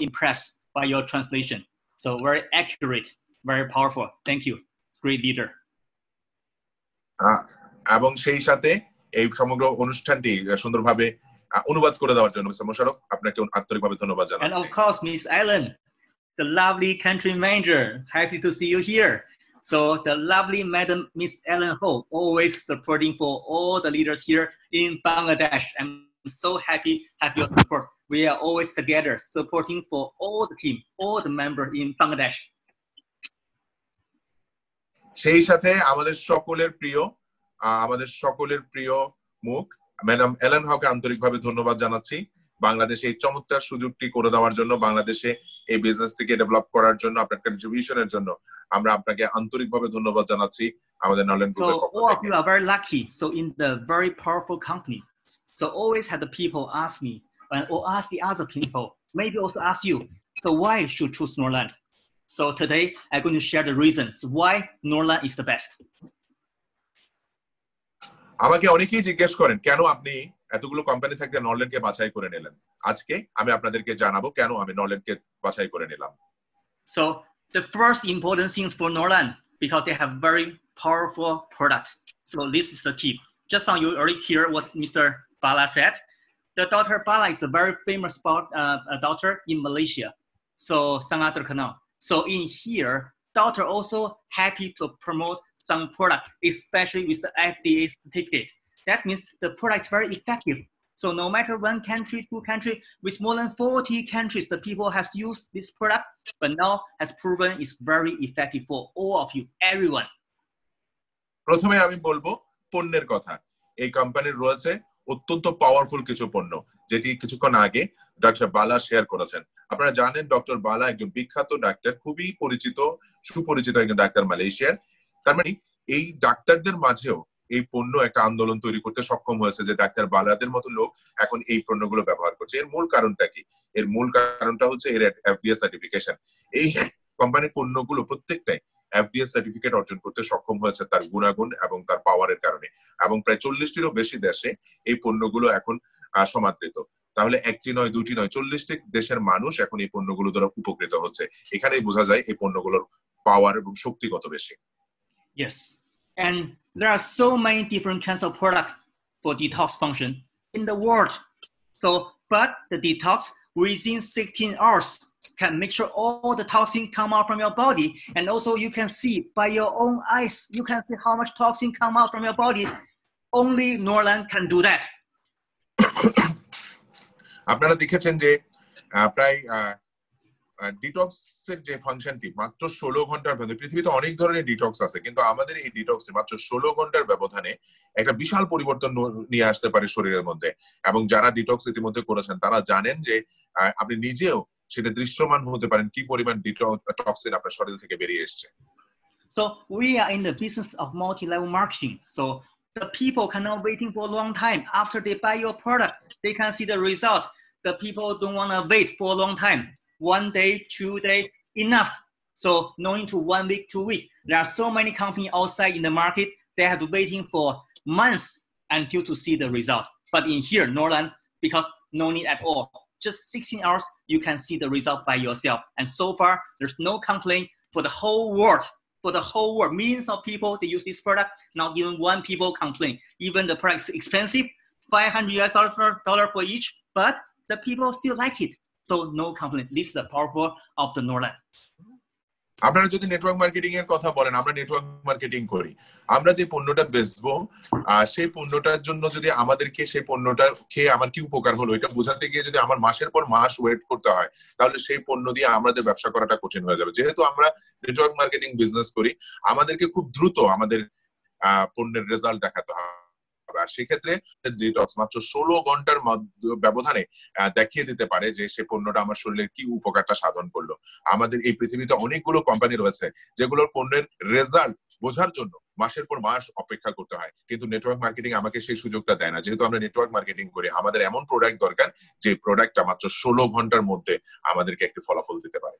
impressed by your translation. So very accurate, very powerful. Thank you. Great leader. এবং সেই সাথে এই সমগ্র অনুষ্ঠানটি সুন্দরভাবে অনুবাদ করে দেওয়ার জন্য মিস্টার মোশাররফ আপনাকে আন্তরিকভাবে ধন্যবাদ জানাচ্ছি। And of course, Miss Ellen, the lovely country manager, happy to see you here. So the lovely Madam Miss Ellen Ho, always supporting for all the leaders here in Bangladesh. I'm so happy to have your support. We are always together, supporting for all the team, all the members in Bangladesh. সেই সাথে আমাদের সকলের প্রিয় মুখ madam এলেন হকে আন্তরিকভাবে ধন্যবাদ জানাচ্ছি বাংলাদেশে এই চমৎকার সুযোগটি করে দেওয়ার জন্য, বাংলাদেশে এই বিজনেসটিকে ডেভেলপ করার জন্য, আপনার কন্ট্রিবিউশনের জন্য আমরা আপনাকে আন্তরিকভাবে ধন্যবাদ জানাচ্ছি আমাদের নলেন গ্রুপের পক্ষ থেকে। So all of you are very lucky. So in the very powerful company, so always have the people ask me or ask the other people, maybe also ask you, so why should choose Norland? So today I'm going to share the reasons why Norland is the best. আমাকে অনেকেই জিজ্ঞেস করেন কেন আপনি এতগুলো company থেকে নরল্যান্ডকে বাছাই করে নিলেন। আজকে আমি আপনাদেরকে জানাবো কেন আমি নরল্যান্ডকে বাছাই করে নিলাম। So the first important things for Norland, because they have very powerful products. So this is the key. Just now you already hear what Mr. Bala said. The Dr. Bala is a very famous doctor in Malaysia. So sangat terkenal. So in here, doctor also happy to promote some product, especially with the FDA certificate. That means the product is very effective. So no matter one country, two countries, with more than 40 countries, the people have used this product, but now has proven it's very effective for all of you, everyone. প্রথমে আমি বলবো পণ্যের কথা। এই কোম্পানির রয়েছে অত্যন্ত powerful কিছু পণ্য, যেটি কিছুক্ষণ আগে ডক্টর বালা শেয়ার করেছেন। আপনারা জানেন ডক্টর বালা একজন বিখ্যাত ডাক্তার, খুবই সুপরিচিত একজন ডাক্তার মালয়েশিয়ার। তার মানে এই ডাক্তারদের মাঝেও এই পণ্য একটা আন্দোলন তৈরি করতে সক্ষম হয়েছে যে ডাক্তার বালাদের মতো লোক এখন এই পণ্যগুলো ব্যবহার করছে। এর মূল কারণটা কি? এর মূল কারণটা হচ্ছে এর এফডিএ সার্টিফিকেশন। এই কোম্পানির পণ্যগুলো প্রত্যেকটাই এফডিএ সার্টিফিকেট অর্জন করতে সক্ষম হয়েছে তার গুণাগুণ এবং তার পাওয়ারের কারণে, এবং প্রায় 40টিরও বেশি দেশে এই পণ্যগুলো এখন সমাদৃত। তাহলে একটি নয়, দুটি নয়, 40টি দেশের মানুষ এখন এই পণ্যগুলো দ্বারা উপকৃত হচ্ছে। এখানেই বোঝা যায় এই পণ্যগুলোর পাওয়ার এবং শক্তি কত বেশি। Yes, and there are so many different kinds of products for detox function in the world. So, but the detox within 16 hours can make sure all the toxin come out from your body, and also you can see by your own eyes, you can see how much toxin come out from your body. Only Norland can do that. আপনারা দেখেছেন যে প্রায় ডিটক্সের যে ফাংশনটি মাত্র 16 ঘন্টার মধ্যে, পৃথিবীতে অনেক ধরনের ডিটক্স আছে, কিন্তু আমাদের এই ডিটক্সে মাত্র 16 ঘন্টার ব্যবধানে একটা বিশাল পরিবর্তন নিয়ে আসতে পারে শরীরের মধ্যে। এবং যারা ডিটক্স ইতিমধ্যে করেছেন তারা জানেন যে আপনি নিজেও সেটা দৃশ্যমান হতে পারেন কি পরিমাণ ডিটক্সিন আপনার শরীর থেকে বেরিয়ে এসেছে। So we are in the business of multi-level marketing. So the people cannot waiting for a long time. After they buy your product, they can see the result. The people don't want to wait for a long time. 1 day, 2 days, enough. So no need to 1 week, 2 weeks. There are so many companies outside in the market. They have to waiting for months until to see the result. But in here, Norland, because no need at all. Just 16 hours, you can see the result by yourself. And so far, there's no complaint for the whole world. For the whole world, millions of people, they use this product. Not even one people complain. Even the price is expensive, $500 for each, but the people still like it. So no complaint. This is the power of the Norland. আপনারা যদি network marketing এর কথা বলেন, আমরা network marketing করি। আমরা যে পণ্যটা বেচবো সেই পণ্যটার জন্য যদি আমাদেরকে সেই পণ্যটা খেয়ে আমার কি উপকার হলো এটা বোঝাতে গিয়ে যদি আমার মাসের পর মাস ওয়েট করতে হয়, তাহলে সেই পণ্য দিয়ে আমাদের ব্যবসা করাটা কঠিন হয়ে যাবে। যেহেতু আমরা নেটওয়ার্ক মার্কেটিং বিজনেস করি, আমাদেরকে খুব দ্রুত আমাদের পণ্যের রেজাল্ট দেখাতে হবে। আর সেক্ষেত্রে ডিটক্স মাত্র 16 ঘন্টার ব্যবধানে দেখিয়ে দিতে পারে যে সে পণ্যটা আমার শরীরের কি উপকারটা সাধন করলো। আমাদের এই পৃথিবীতে অনেকগুলো কোম্পানি রয়েছে যেগুলোর পণ্যের রেজাল্ট বোঝার জন্য মাসের পর মাস অপেক্ষা করতে হয়, কিন্তু নেটওয়ার্ক মার্কেটিং আমাকে সেই সুযোগটা দেয় না। যেহেতু আমরা নেটওয়ার্ক মার্কেটিং করি, আমাদের এমন প্রোডাক্ট দরকার যে প্রোডাক্টটা মাত্র 16 ঘন্টার মধ্যে আমাদেরকে একটি ফলাফল দিতে পারে।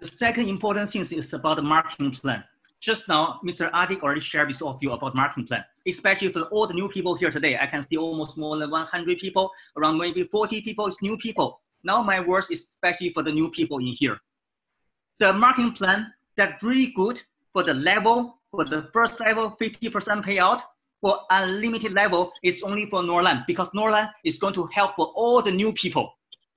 The second important thing is about the marketing plan. Just now, Mr. Adik already shared with all of you about marketing plan, especially for all the new people here today. I can see almost more than 100 people, around maybe 40 people is new people. Now my words is especially for the new people in here. The marketing plan that's really good for the level, for the first level, 50% payout. For unlimited level, it's only for Norland because Norland is going to help for all the new people,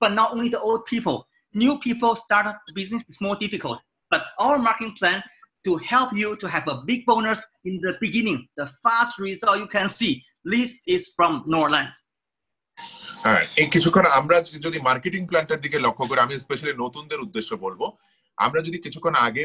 but not only the old people. New people start business is more difficult, but our marketing plan to help you to have a big bonus in the beginning, the fast result you can see. This is from Norland. হ্যাঁ, এই কিছুক্ষণ আমরা যদি marketing প্ল্যানটার দিকে লক্ষ্য করি, আমি specially নতুনদের উদ্দেশ্য বলবো, আমরা যদি কিছুক্ষণ আগে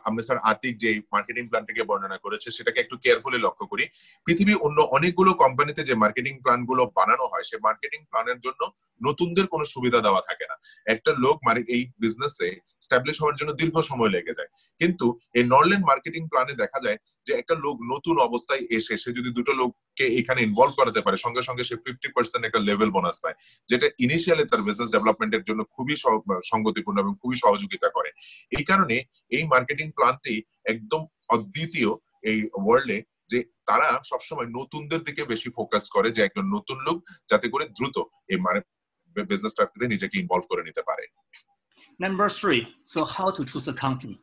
আমরা স্যার আতিক যে মার্কেটিং প্ল্যানটাকে বর্ণনা করেছে সেটাকে একটু কেয়ারফুলি লক্ষ্য করি, পৃথিবীর অন্য অনেকগুলো কোম্পানিতে যে মার্কেটিং প্ল্যান গুলো বানানো হয় সেই মার্কেটিং প্ল্যানের জন্য নতুনদের কোনো সুবিধা দেওয়া থাকে না। একটা লোক মানে এই বিজনেসে এস্টাবলিশ হওয়ার জন্য দীর্ঘ সময় লেগে যায়, কিন্তু এই নরল্যান্ড মার্কেটিং প্ল্যানে দেখা যায় যে একটা লোক নতুন অবস্থায় এসে সে যদি দুটো লোককে এখানে ইনভলভ করাতে পারে, সঙ্গে সঙ্গে সে 50% একটা লেভেল বোনাস পায়, যেটা ইনিশিয়ালি তার বিজনেস ডেভেলপমেন্টের জন্য খুবই সঙ্গতিপূর্ণ এবং খুবই সহযোগিতা করে। এই কারণে এই মার্কেটিং প্ল্যানটি একদম অদ্বিতীয় এই ওয়ার্ল্ডে, যে তারা সবসময় নতুনদের দিকে বেশি ফোকাস করে, যে একজন নতুন লোক যাতে করে দ্রুত এই বিজনেসটাতে নিজেকে ইনভলভ করে নিতে পারে। Number 3, so how to choose a company?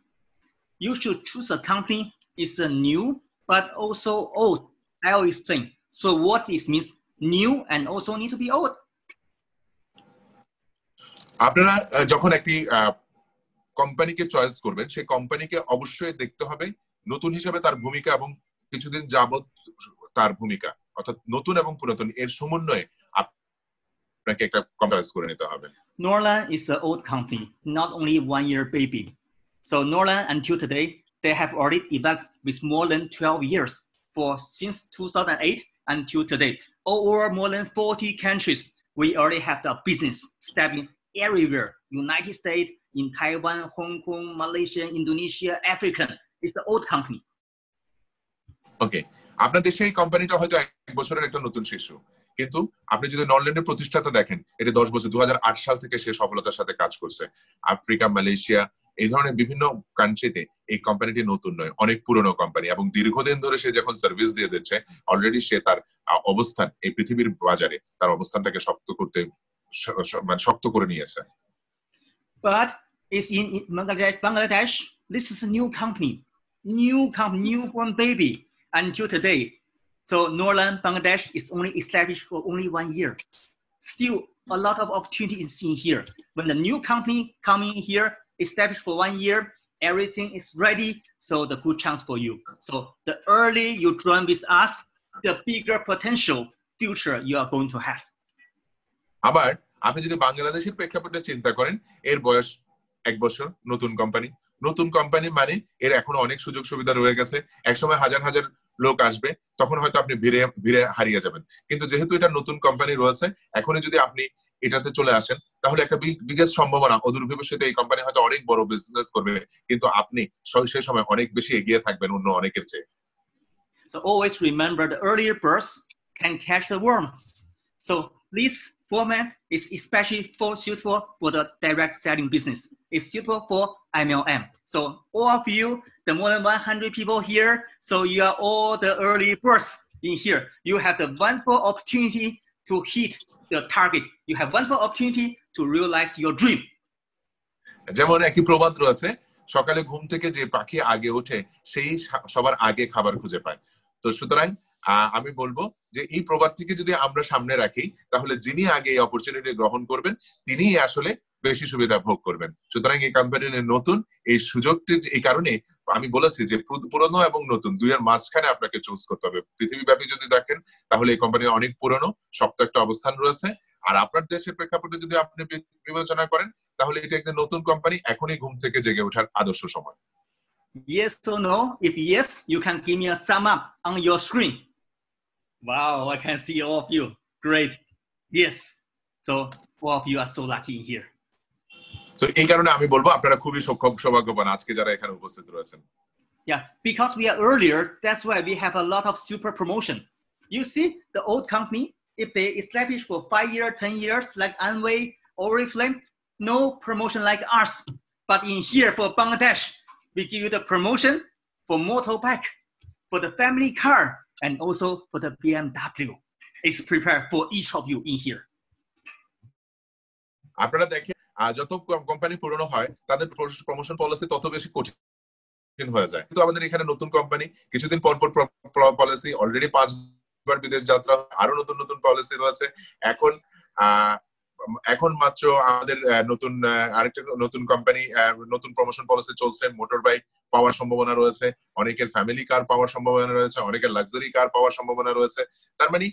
You should choose a company is a new but also old. I will explain. So what this means, new and also need to be old. আপনারা যখন একটি কোম্পানিকে choice করবেন, সেই কোম্পানিকে অবশ্যই দেখতে হবে নতুন হিসেবে তার ভূমিকা এবং কিছুদিন যাবত তার ভূমিকা, অর্থাৎ নতুন এবং পুরাতন এর সমন্বয়ে আপনাকে একটা কম্পারিজ করে নিতে হবে। Norland is an old company, not only 1 year baby. So Norland until today, they have already developed with more than 12 years since 2008 until today. Over more than 40 countries, we already have the business established everywhere. United States, in Taiwan, Hong Kong, Malaysia, Indonesia, Africa. It's an old company. Okay. আপনার দেশে এই কোম্পানিটা হয়তো 1 বছরের একটা নতুন শিশু, কিন্তু আপনি যদি নরল্যান্ডের প্রতিষ্ঠাতা দেখেন, এটা 10 বছর 2008 সাল থেকে সে সফলতার সাথে কাজ করছে। আফ্রিকা, মালয়েশিয়া এই ধরনের বিভিন্ন কান্ট্রিতে এই কোম্পানিটি নতুন নয়, অনেক পুরনো কোম্পানি, এবং দীর্ঘদিন ধরে সে যখন সার্ভিস দিয়ে দিচ্ছে, অলরেডি সে তার অবস্থান এই পৃথিবীর বাজারে তার অবস্থানটাকে শক্ত করে নিয়েছে। But it's in Bangladesh. This is a newborn baby until today. So Norland Bangladesh is only established for only 1 year. Still, a lot of opportunity is seen here. When the new company coming here, established for 1 year, everything is ready. So the good chance for you. So the early you join with us, the bigger potential future you are going to have. আবার আপনি যদি বাংলাদেশের প্রেক্ষাপটে চিন্তা করেন, এর বয়স 1 বছর, নতুন কোম্পানি মানে এর এখনো অনেক সুযোগ সুবিধা রয়ে গেছে। একসময় হাজার হাজার লোক আসবে, তখন হয়তো আপনি ভিড়ে হারিয়ে যাবেন, কিন্তু যেহেতু এটা নতুন কোম্পানি রয়েছে, এখনই যদি আপনি এটাতে চলে আসেন, তাহলে একটা বিগেস্ট সম্ভাবনা অদূর ভবিষ্যতে এই কোম্পানি হয়তো অনেক বড় বিজনেস করবে, কিন্তু আপনি সেই সময় অনেক বেশি এগিয়ে থাকবেন অন্য অনেকের চেয়ে। So always remember the earlier birds can catch the worms. So this format is especially suitable for the direct selling business. It's suitable for MLM. So all of you, the more than 100 people here, so you are all the early birds in here. You have the wonderful opportunity to hit the target. You have wonderful opportunity to realize your dream. যেমন একটি প্রবাদ রয়েছে, সকালে ঘুম থেকে যে পাখি আগে ওঠে সেই সবার আগে খাবার খুঁজে পায়। তো সুতরাং আমি বলবো যে এই প্রবাদটিকে যদি আমরা সামনে রাখি, তাহলে যিনি আগে এই অপরচুনিটি গ্রহণ করবেন তিনিই আসলে বেশি সুবিধা ভোগ করবেন। সুতরাং এই কোম্পানির নতুন এই সুযোগটি এই কারণে আমি বলেছি যে পুরনো এবং নতুন দুইয়ের মাঝখানে আপনাকে চুজ করতে হবে। পৃথিবীব্যাপী যদি দেখেন, তাহলে এই কোম্পানি অনেক পুরনো, শক্ত একটা অবস্থান রয়েছে, আর আপনার দেশের প্রেক্ষাপটে যদি আপনি বিবেচনা করেন, তাহলে এটা একটা নতুন কোম্পানি, এখনই ঘুম থেকে জেগে ওঠার আদর্শ সময়। Yes or no? If yes, you can give me a sum up on your screen. Wow, I can see all of you. Great. Yes. So all of you are so lucky in here. So এই কারণে আমি বলবো আপনারা খুবই সৌভাগ্যবান আজকে যারা এখানে উপস্থিত রয়েছেন। Yeah, because we are earlier, that's why we have a lot of super promotion. You see, the old company, if they establish for 5 years, 10 years, like Amway, Oriflame, no promotion like us. But in here for Bangladesh, we give you the promotion for motorbike, for the family car, and also for the BMW. It's prepared for each of you in here. আপনারা দেখেন যত company পুরনো হয় তাদের promotion policy তত বেশি কঠিন হয়ে যায়, কিন্তু আমাদের এখানে নতুন কোম্পানি কিছুদিন পর পর পলিসি, অলরেডি 5বার বিদেশ যাত্রা, আরো নতুন নতুন পলিসি রয়েছে। এখন মাত্র আমাদের নতুন আরেকটা নতুন কোম্পানি নতুন প্রমোশন পলিসি চলছে, মোটর বাইক পাওয়ার সম্ভাবনা রয়েছে, অনেকের ফ্যামিলি কার পাওয়ার সম্ভাবনা রয়েছে, অনেকের লাক্সারি কার পাওয়ার সম্ভাবনা রয়েছে। তার মানে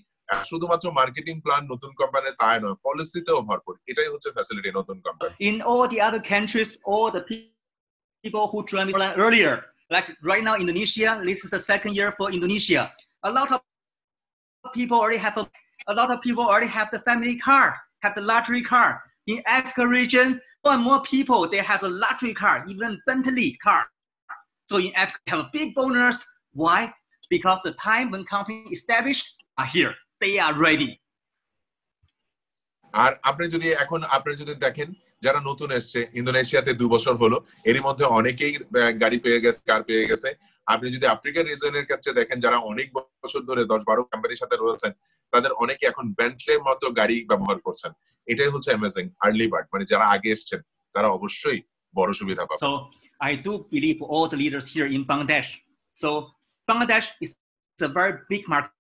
শুধুমাত্র মার্কেটিং প্ল্যান নতুন কোম্পানি তাই নয়, পলিসিতেও ভরপুর। এটাই হচ্ছে ফ্যাসিলিটি নতুন company. In all the other countries, all the people who joined earlier, like right now Indonesia, this is the second year for Indonesia. A lot of people already have the family car, have the luxury car. In Africa region, more and more people, they have a luxury car, even Bentley car. So in Africa, have a big bonus. Why? Because the time when company established are here. They are ready. আর আপনি যদি দেখেন যারা নতুন এসছে, ইন্দোনেশিয়াতে 2 বছর হলো, এরই মধ্যে অনেকেই গাড়ি পেয়ে গেছে, কার পেয়ে গেছে। আপনি যদি আফ্রিকান রিজনের ক্ষেত্রে দেখেন, যারা অনেক বছর ধরে 10-12 কোম্পানির সাথে রয়েছেন, তাদের অনেকে এখন বেন্টলির মতো গাড়ি ব্যবহার করছেন। এটাই হচ্ছে অ্যামেজিং আর্লি বার্ড, মানে যারা আগে এসেছেন তারা অবশ্যই বড় সুবিধা পাবে। So I do believe all the leaders here in Bangladesh. So Bangladesh is a very big market.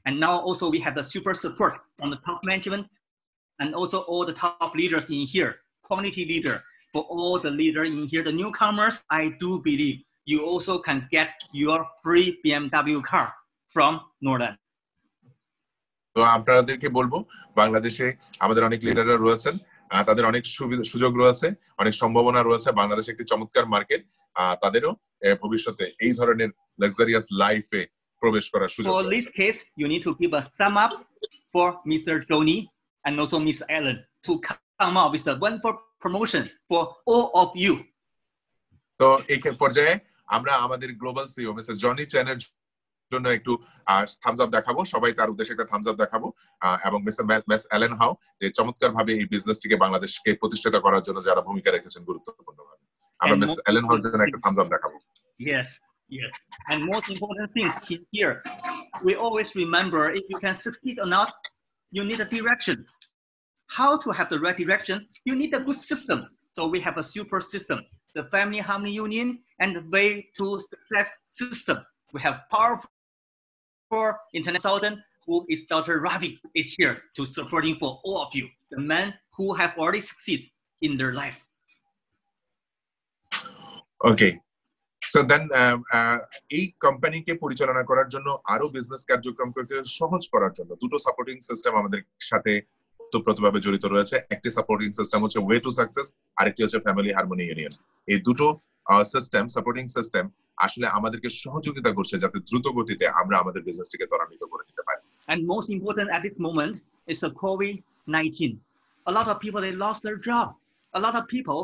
And now also we have the super support from the top management and also all the top leaders in here, community leader. For all the leaders in here, the newcomers, I do believe you also can get your free BMW car from Norland. তো আপনাদেরকে বলবো, বাংলাদেশে আমাদের অনেক লিডাররা রয়েছেন, তাদের অনেক সুযোগ রয়েছে, অনেক সম্ভাবনা রয়েছে। বাংলাদেশ একটি চমৎকার মার্কেট, তাদেরও ভবিষ্যতে এই ধরনের লাক্সারিয়াস লাইফে প্রবেশ করার সুযোগ For রয়েছে। this case, you need to give a sum up for Mr. Tony and also Miss Ellen to come up with the wonderful promotion for all of you. তো এই পর্যায়ে আমরা আমাদের গ্লোবাল সিইও মিস্টার জনি চ্যানের জন্য একটু Thums up দেখাবো, সবাই তার উদ্দেশ্যে একটা থামস আপ দেখাবো, এবং মিস্টার মিস এলেন হাউ যে চমৎকার ভাবে এই বিজনেসটিকে বাংলাদেশকে প্রতিষ্ঠিত করার জন্য যারা ভূমিকা রেখেছেন গুরুত্বপূর্ণভাবে, আমরা মিস এলেন হাউর জন্য একটা থামস আপ দেখাবো। Yes. And most important things here, we always remember, if you can succeed or not, you need a direction. How to have the right direction? You need a good system. So we have a super system, the Family Harmony Union, and the Way to Success system. We have powerful internet consultant who is Dr. Ravi is here to supporting for all of you, the men who have already succeeded in their life. Okay. So then এই কোম্পানিকে পরিচালনা করার জন্য, আরো business কার্যক্রমকে সহজ করার জন্য দুটো সাপোর্টিং সিস্টেম আমাদের সাথে ওতপ্রোতভাবে জড়িত রয়েছে। একটি সাপোর্টিং সিস্টেম হচ্ছে ওয়ে টু সাকসেস, আরেকটি হচ্ছে ফ্যামিলি হারমোনি ইউনিয়ন। এই দুটো সিস্টেম, সাপোর্টিং সিস্টেম আসলে আমাদেরকে সহযোগিতা করছে যাতে দ্রুত গতিতে আমরা আমাদের বিজনেসটিকে ত্বরান্বিত করে নিতে পারি। And most important at this moment is the COVID-19. A lot of people, they lost their job. A lot of people,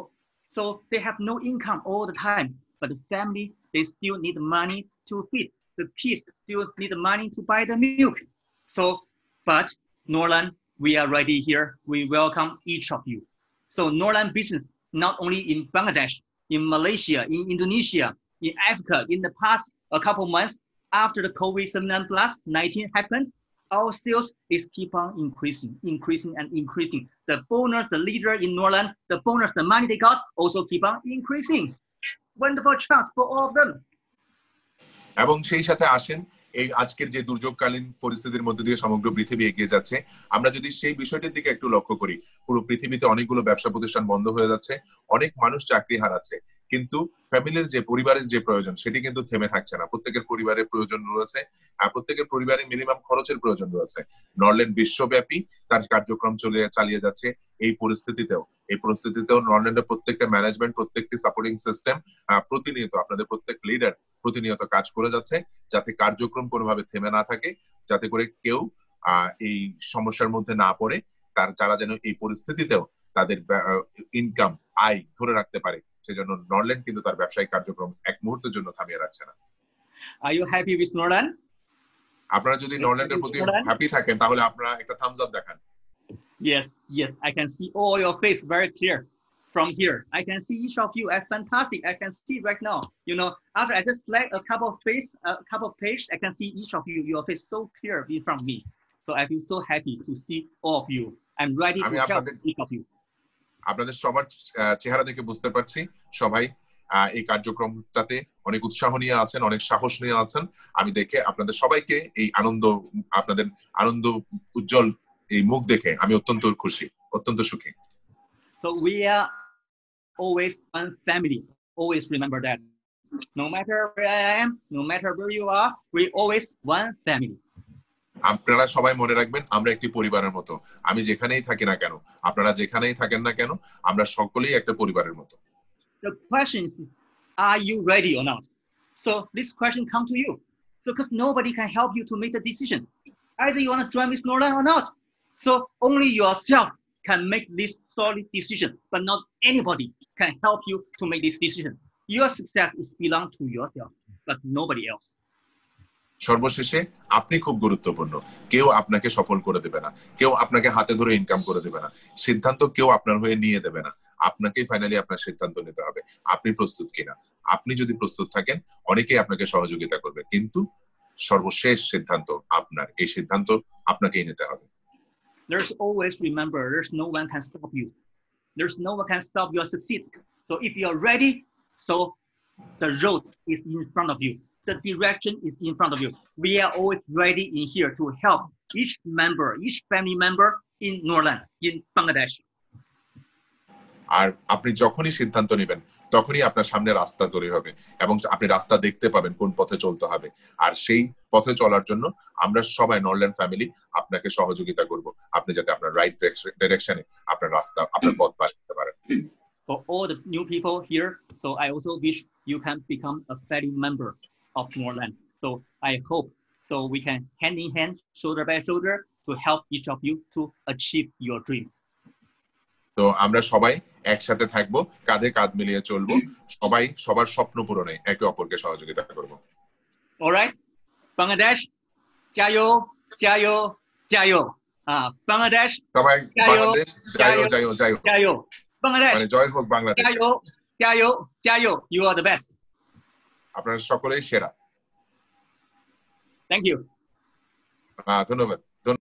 so they have no income all the time. But the family, they still need money to feed. The kids still need the money to buy the milk. So, but Norland, we are ready here. We welcome each of you. So Norland business, not only in Bangladesh, in Malaysia, in Indonesia, in Africa, in the past a couple months after the COVID-19 happened, our sales is keep on increasing. The bonus, the leader in Norland, the bonus, the money they got also keep on increasing. Wonderful chance for all of them. এবং সেই সাথে আসেন এই আজকের যে দুর্যোগকালীন পরিস্থিতির মধ্যে দিয়ে সমগ্র পৃথিবী এগিয়ে যাচ্ছে, আমরা যদি সেই বিষয়টির দিকে একটু লক্ষ্য করি, পুরো পৃথিবীতে অনেকগুলো ব্যবসা প্রতিষ্ঠান বন্ধ হয়ে যাচ্ছে, অনেক মানুষ চাকরি হারাচ্ছে, কিন্তু ফ্যামিলির যে পরিবারের যে প্রয়োজন সেটি কিন্তু থেমে থাকছে না। প্রত্যেকের পরিবারের প্রয়োজন রয়েছে, আর প্রত্যেকের পরিবারের মিনিমাম খরচের প্রয়োজন রয়েছে। নরল্যান্ড বিশ্বব্যাপী তার কার্যক্রম চালিয়ে যাচ্ছে। এই পরিস্থিতিতেও নরল্যান্ডের প্রত্যেকটা ম্যানেজমেন্ট, প্রত্যেকটি সাপোর্টিং সিস্টেম প্রতিনিয়ত, আপনাদের প্রত্যেক লিডার প্রতিনিয়ত কাজ করে যাচ্ছে যাতে কার্যক্রম কোনোভাবে থেমে না থাকে, যাতে করে কেউ এই সমস্যার মধ্যে না পড়ে, যারা যেন এই পরিস্থিতিতেও তাদের ইনকাম, আয় ধরে রাখতে পারে। সেজন্য নরল্যান্ড কিন্তু তার ব্যবসায়িক কার্যক্রম এক মুহূর্তের জন্য থামিয়ে রাখছে না। Are you happy with Norland? আপনারা যদি নরল্যান্ডের প্রতি হ্যাপি থাকেন তাহলে আপনারা একটা থামস আপ দেখান। Yes, I can see all your face very clear from here. I can see each of you as fantastic. I can see right now. You know, after I just select a couple of pages, I can see each of you, your face so clear in front of me. So I feel so happy to see all of you. I'm ready আমি to help আপনাদের each of you. আপনাদের সবার চেহারা দেখে বুঝতে পারছি সবাই এই কার্যক্রমটাতে অনেক উৎসাহ নিয়ে আছেন, অনেক সাহস নিয়ে আছেন। আমি দেখে আপনাদের সবাইকে এই আপনাদের আনন্দ উজ্জ্বল এই মুখ দেখে আমি অত্যন্ত খুশি, অত্যন্ত সুখী। So we are always one family. Always remember that. No matter where I am, no matter where you are, we always one family. আপনারা সবাই মনে রাখবেন আমরা একটি পরিবারের মতো। আমি যেখানেই থাকি না কেন, আপনারা যেখানেই থাকেন না কেন, আমরা সকলেই একটা পরিবারের মতো। The question is, are you ready or not? So this question comes to you. So because nobody can help you to make the decision. Either you want to join Miss Norland or not. So only yourself can make this solid decision, but not anybody can help you to make this decision. Your success is belong to yourself, but nobody else. সর্বশেষে আপনি খুব গুরুত্বপূর্ণ। কেউ আপনাকে সফল করে দেবে না, কেউ আপনাকে হাতে ধরে ইনকাম করে দেবে না, সিদ্ধান্ত কেউ আপনার হয়ে নিয়ে দেবে না। আপনাকেই ফাইনালি আপনার সিদ্ধান্ত নিতে হবে আপনি প্রস্তুত কিনা। আপনি যদি প্রস্তুত থাকেন অনেকেই আপনাকে সহযোগিতা করবে, কিন্তু সর্বশেষ সিদ্ধান্ত আপনার। এই সিদ্ধান্ত আপনাকেই নিতে হবে। There's always remember, there's no one can stop you. There's no one can stop your succeed. So if you're ready, so the road is in front of you. The direction is in front of you. We are always ready in here to help each member, each family member in Norland, in Bangladesh. আর আপনি যখনই সিদ্ধান্ত নেবেন তখনই আপনার সামনে রাস্তা তৈরি হবে এবং আপনি রাস্তা দেখতে পাবেন কোন পথে চলতে হবে। আর সেই পথে চলার জন্য আমরা সবাই নরল্যান্ড ফ্যামিলি আপনাকে সহযোগিতা করব, আপনি যাতে আপনার রাইট ডাইরেকশনে আপনার রাস্তা, আপনার পথ পার করতে পারেন। For all the new people here, so I also wish you can become a family member of Norland. So I hope so we can hand in hand, shoulder by shoulder, to help each of you to achieve your dreams. তো আমরা সবাই একসাথে থাকবো, কাঁধে কাঁধ মিলিয়ে চলবো, সবাই সবার স্বপ্ন পূরণে একে অপরকে সহযোগিতা করব। All right, Bangladesh, jayo, jayo, jayo. Bangladesh, সবাই Bangladesh jayo jayo jayo jayo. Bangladesh, মানে জয় হোক Bangladesh. jayo, jayo, jayo. You are the best. আপনারা সকলেই সেরা। Thank you. ধন্যবাদ।